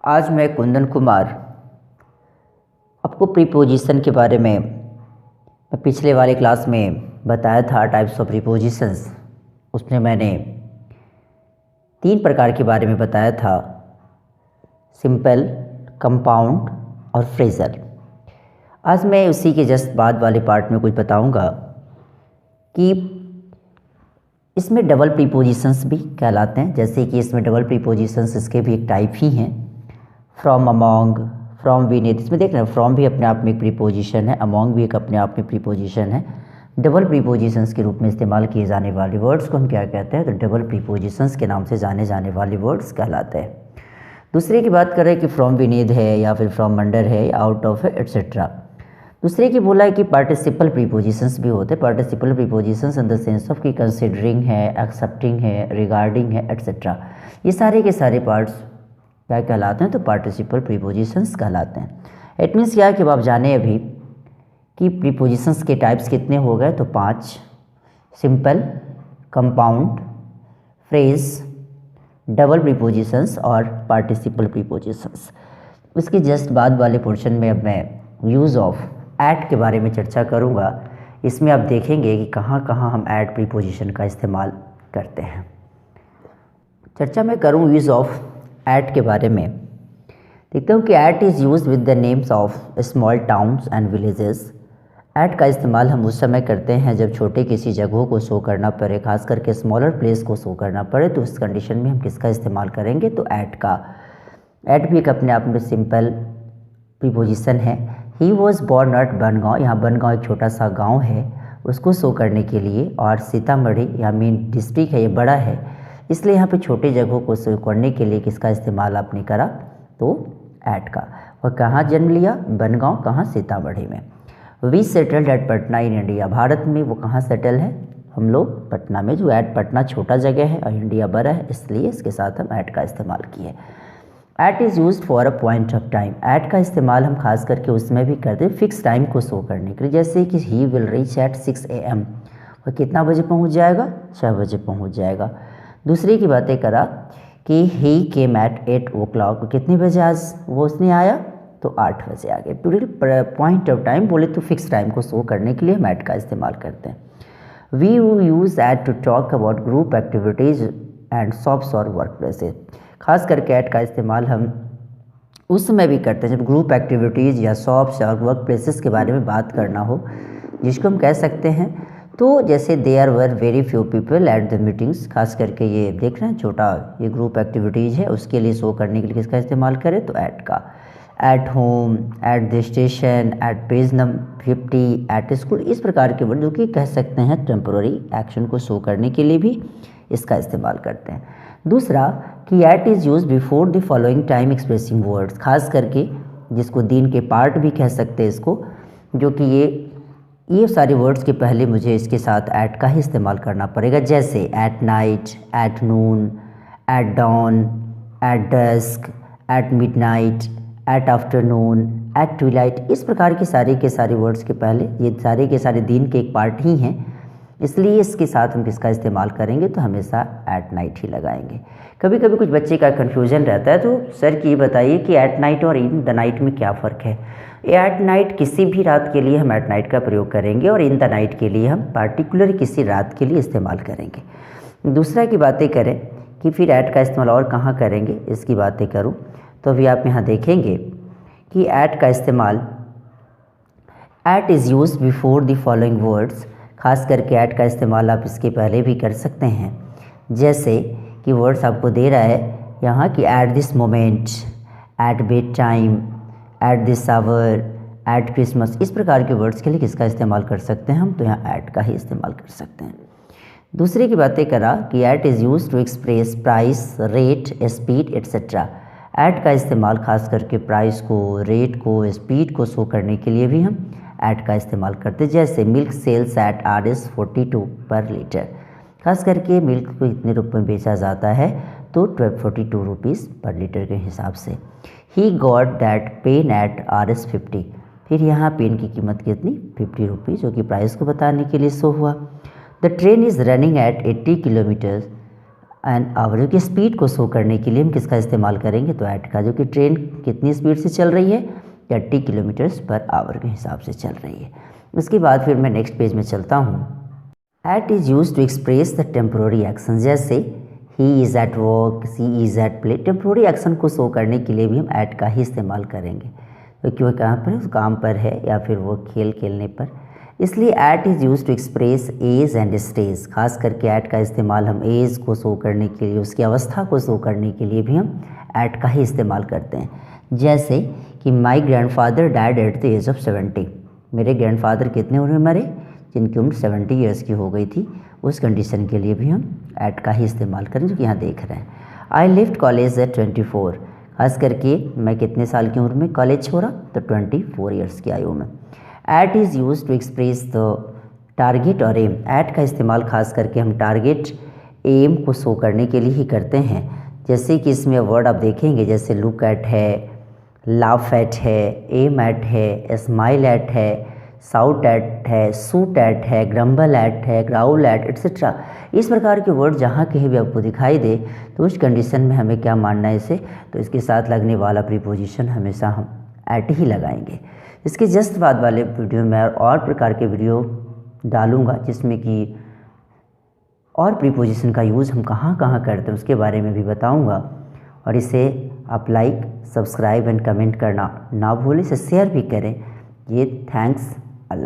आज मैं कुंदन कुमार आपको प्रीपोजिशन के बारे में मैं पिछले वाले क्लास में बताया था टाइप्स ऑफ प्रीपोजिशंस। उसमें मैंने 3 प्रकार के बारे में बताया था, सिंपल, कंपाउंड और फ्रेजल। आज मैं उसी के जस्ट बाद वाले पार्ट में कुछ बताऊंगा कि इसमें डबल प्रीपोजिशंस भी कहलाते हैं। जैसे कि इसमें डबल प्रीपोजिशंस इसके भी एक टाइप ही हैं, फ्रॉम, अमोंग, फ्रॉम, विनेथ। इसमें देख रहे हैं फ्रॉम भी अपने आप में एक प्रीपोजिशन है, अमोंग भी एक अपने आप में प्रीपोजिशन है। डबल प्रीपोजिशंस के रूप में इस्तेमाल किए जाने वाले वर्ड्स को हम क्या कहते हैं, तो डबल प्रीपोजिशंस के नाम से जाने जाने वाले वर्ड्स कहलाते हैं। दूसरे की बात करें कि फ्रॉम विनेथ है या फिर फ्रॉम अंडर है या आउट ऑफ है एट्सेट्रा। दूसरे की बोला है कि पार्टिसिपल प्रीपोजिशंस भी होते हैं। Participle prepositions in the sense of कि कंसिडरिंग है, एक्सेप्टिंग है, रिगार्डिंग है, एट्सेट्रा। ये सारे के सारे पार्ट्स क्या कहलाते हैं, तो पार्टिसिपल प्रीपोजिशंस कहलाते हैं। इट मीन्स क्या कि अब आप जाने अभी कि प्रीपोजिशंस के टाइप्स कितने हो गए, तो 5, simple, compound, phrase, double prepositions और पार्टिसिपल प्रीपोजिशंस। इसके जस्ट बाद वाले पोर्शन में अब मैं यूज़ ऑफ एट के बारे में चर्चा करूँगा। इसमें आप देखेंगे कि कहाँ कहाँ हम एट प्रीपोजिशन का इस्तेमाल करते हैं। चर्चा मैं करूँ यूज़ ऑफ एट के बारे में। देखते हूँ कि at is use with the names of small towns and villages. At का इस्तेमाल हम उस समय करते हैं जब छोटे किसी जगहों को शो करना पड़े, खास करके स्मॉलर प्लेस को शो करना पड़े, तो उस कंडीशन में हम किसका इस्तेमाल करेंगे, तो एट का। एट भी एक अपने आप में सिंपल प्रीपोजिशन है। He was born at Bangaon, यहाँ बनगांव एक छोटा सा गांव है, उसको शो करने के लिए। और सीतामढ़ी यहाँ मेन डिस्ट्रिक्ट है, ये बड़ा है, इसलिए यहाँ पे छोटे जगहों को शो करने के लिए किसका इस्तेमाल आपने करा, तो एट का। और कहाँ जन्म लिया, बनगांव, कहाँ, सीतामढ़ी में। We settled at Patna in India, Bharat में वो कहाँ सेटल है, हम लोग पटना में। जो एट पटना छोटा जगह है और इंडिया बड़ा है, इसलिए इसके साथ हम एट का इस्तेमाल किए। At is use for a point of time. At का इस्तेमाल हम खास करके उसमें भी करते हैं फिक्स टाइम को शो करने के लिए। जैसे कि he will reach at 6 AM, और कितना बजे पहुंच जाएगा, 6 बजे पहुंच जाएगा। दूसरी की बातें करा कि ही केम एट 8 o'clock, कितने बजे आज वो उसने आया, तो 8 बजे आ गए। पूरी पॉइंट ऑफ टाइम बोले तो फिक्स टाइम को शो करने के लिए हम एट का इस्तेमाल करते हैं। We use at to talk about group activities and shops और वर्क प्लेसेस। खास करके ऐट का इस्तेमाल हम उस समय भी करते हैं जब ग्रुप एक्टिविटीज़ या शॉप्स और वर्क प्लेसेस के बारे में बात करना हो, जिसको हम कह सकते हैं, तो जैसे there were very few people at the meetings. खास करके ये देख रहे हैं छोटा ये ग्रुप एक्टिविटीज़ है, उसके लिए शो करने के लिए किसका इस्तेमाल करें, तो ऐट का। At home, at the station, at page number 50, at school, इस प्रकार के वर्ड जो कि कह सकते हैं टेम्पोररी एक्शन को शो करने के लिए भी इसका इस्तेमाल करते हैं। दूसरा कि at is use before the following time expressing words, खास करके जिसको दिन के पार्ट भी कह सकते हैं इसको, जो कि ये सारे वर्ड्स के पहले मुझे इसके साथ एट का ही इस्तेमाल करना पड़ेगा। जैसे at night, at noon, at dawn, at dusk, at midnight, at afternoon, at twilight, इस प्रकार के सारे वर्ड्स के पहले ये सारे के सारे दिन के एक पार्ट ही हैं, इसलिए इसके साथ हम किसका इस्तेमाल करेंगे, तो हमेशा एट नाइट ही लगाएंगे। कभी कभी कुछ बच्चे का कन्फ्यूजन रहता है, तो सर की बताइए कि एट नाइट और इन द नाइट में क्या फ़र्क है। एट नाइट किसी भी रात के लिए हम एट नाइट का प्रयोग करेंगे, और इन द नाइट के लिए हम पार्टिकुलर किसी रात के लिए इस्तेमाल करेंगे। दूसरा की बातें करें कि फिर एट का इस्तेमाल और कहाँ करेंगे, इसकी बातें करूँ तो अभी आप यहाँ देखेंगे कि एट का इस्तेमाल, at is use before the following words. खास करके ऐट का इस्तेमाल आप इसके पहले भी कर सकते हैं। जैसे कि वर्ड्स आपको दे रहा है यहाँ कि at this moment, at bed time, at this hour, at Christmas, इस प्रकार के वर्ड्स के लिए किसका इस्तेमाल कर सकते हैं हम, तो यहाँ ऐट का ही इस्तेमाल कर सकते हैं। दूसरे की बातें करा कि at is use to express price, rate, speed etcetera. At का इस्तेमाल खास करके प्राइस को, रेट को, स्पीड को शो करने के लिए भी हम ऐट का इस्तेमाल करते हैं। जैसे मिल्क सेल्स एट Rs42 पर लीटर, खास करके मिल्क को इतने रुपये में बेचा जाता है, तो 1242 रुपीज़ पर लीटर के हिसाब से। He got that pain eight Rs50, फिर यहाँ पेन की कीमत कितनी, 50 रुपीज़, जो कि प्राइस को बताने के लिए शो हुआ। The train is running at 80 kilometre an hour की स्पीड को शो करने के लिए हम किसका इस्तेमाल करेंगे, तो एट का, जो कि ट्रेन कितनी स्पीड से चल रही है, 30 किलोमीटर्स पर आवर के हिसाब से चल रही है। उसके बाद फिर मैं नेक्स्ट पेज में चलता हूँ। It is use to express the temporary action, जैसे he is at work, she is at play. Temporary action को शो करने के लिए भी हम एट का ही इस्तेमाल करेंगे, क्योंकि वह कहाँ पर है, उस काम पर है या फिर वो खेल खेलने पर, इसलिए at is use to express age and stage. खास करके एट का इस्तेमाल हम एज को शो करने के लिए, उसकी अवस्था को शो करने के लिए भी हम एट का ही इस्तेमाल करते हैं। जैसे कि my grandfather died at the age of 70, मेरे ग्रैंडफादर कितने उम्र में मरे, जिनकी उम्र 70 ईयर्स की हो गई थी, उस कंडीशन के लिए भी हम एट का ही इस्तेमाल करें, जो कि यहाँ देख रहे हैं। आई लेफ्ट कॉलेज एट 24, खास करके मैं कितने साल की उम्र में कॉलेज छोड़ा, तो 24 ईयर्स की आयु में। At is use to express the target और एम, एट का इस्तेमाल खास करके हम टारगेट एम को शो करने के लिए ही करते हैं। जैसे कि इसमें वर्ड आप देखेंगे, जैसे लुक एट है, लाफ एट है, एम एट है, स्माइल एट है, साउट एट है, सूट एट है, ग्रम्बल एट है, ग्राउल एट एट्सेट्रा। इस प्रकार के वर्ड जहाँ कहीं भी आपको दिखाई दे तो उस कंडीशन में हमें क्या मानना है इसे, तो इसके साथ लगने वाला प्रीपोजिशन हमेशा हम एट ही लगाएंगे। इसके जस्ट बाद वाले वीडियो में और प्रकार के वीडियो डालूंगा, जिसमें कि और प्रीपोजिशन का यूज़ हम कहाँ कहाँ करते हैं उसके बारे में भी बताऊंगा। और इसे आप लाइक, सब्सक्राइब एंड कमेंट करना ना भूलें, इसे शेयर भी करें। ये थैंक्स।